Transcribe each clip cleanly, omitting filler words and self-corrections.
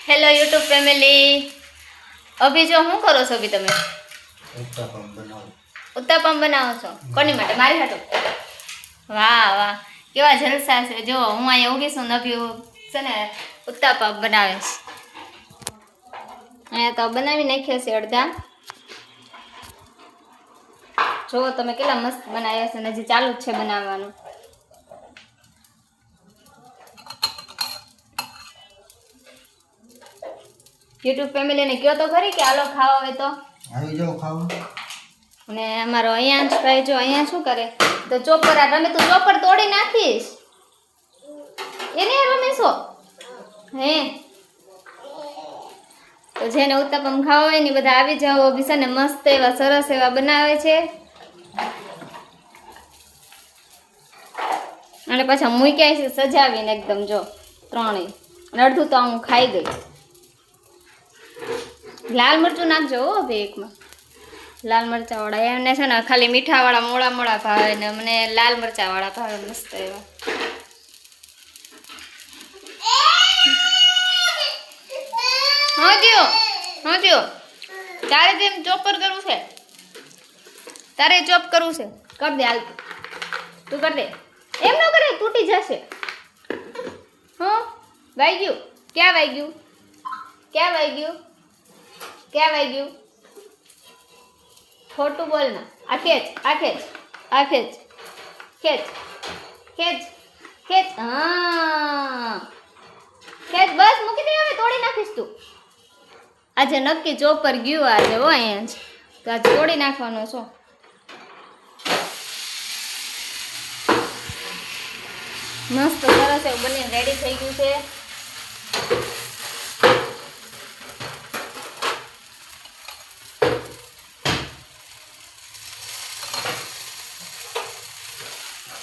Hello YouTube family. અભી જો શું કરો છો? અભી તમે ઉત્તપમ બનાવો છો? કોની માટે? મારી હાટુ? વાહ વાહ, કેવા જલસા છે. જો હું અહીંયા ઊભી છું ને અભી છે ને ઉત્તપમ બનાવે છે. અહીંયા તો બનાવી નાખ્યા છે અડધા. જો તમે કેટલા મસ્ત બનાવ્યા છે ને હજી ચાલુ જ છે બનાવવાનું. યુટ્યુબ ફેમિલીને કયો તો ખરી કે હાલો ખાવા હોય તો આવી જાઓ ખાવા. અને અમારો અહીંયા ભાઈ જો અહીંયા શું કરે તો ચોપર આ રમે. તું ચોપર તોડી નાખીશ એને રમેશો હે? તો જેને ઉત્તપમ ખાવા હોય ને બધા આવી જાઓ. બી ને મસ્ત એવા સરસ એવા બનાવે છે. અને પાછા મૂક્યા છે સજાવીને એકદમ. જો ત્રણેય અને અડધું તો હું ખાઈ ગઈ. લાલ મરચું નાખજો હો ભાઈ એકમાં. લાલ મરચા વાળા એમને છે ને ખાલી મીઠા વાળા મોળા મોળા ભાવે ને મને લાલ મરચા વાળા ભાવે મસ્ત એવા. હા જો તારે જેમ ચોપર કરવું છે તારે ચોપ કરવું છે કર દે. હાલ તું કર દે. એમ ન કરે તૂટી જશે. હા વાગ્યું? ક્યાં વાગ્યું? ક્યાં વાગ્યું? ક્યાં વાગ્યું? ખોટું બોલ ના. આ ખેંચ, આ ખેંચ, આ ખેંચ, ખેંચ, ખેંચ, ખેંચ. હા ખેંચ. બસ મૂકી દે હવે. તોડી નાખીશ તું. આજે નક્કી ચોપર ગયું આજે હો અહીંયા જ. તો આજે તોડી નાખવાનો છો. મસ્ત સરસ એવું બનીને રેડી થઈ ગયું છે.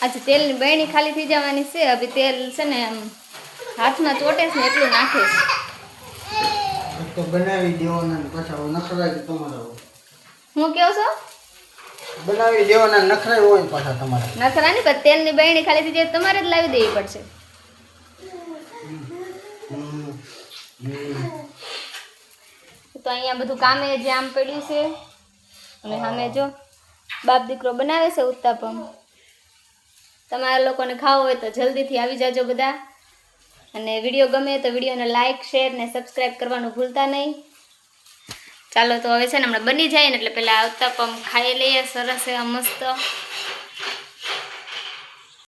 આજે તેલની બહેણી ખાલી થઈ જવાની છે. અભી તેલ છે ને એમ હાથમાં ચોટે છે ને એટલું નાખીશ. તો બનાવી દેવાના પાછા નખરા તમારા. હું કહો છો? બનાવી દેવાના નખરા હોય પાછા તમારા. નખરા નહીં પણ તેલની બહેણી ખાલી થઈ જાય તમારે જ લાવી દેવી પડશે. તો અહીંયા બધું કામે જે આમ પડ્યું છે અને સામે જો બાપ દીકરો બનાવે છે ઉત્તપમ. તમારા લોકોને ખાવો હોય તો જલ્દીથી આવી જાજો બધા. અને વિડીયો ગમે તો વિડીયોને લાઇક શેર ને સબસ્ક્રાઈબ કરવાનું ભૂલતા નહીં. ચાલો તો હવે છે ને હમણાં બની જાય ને એટલે પહેલાં ઉત્તપમ ખાઈ લઈએ સરસ એવા મસ્ત.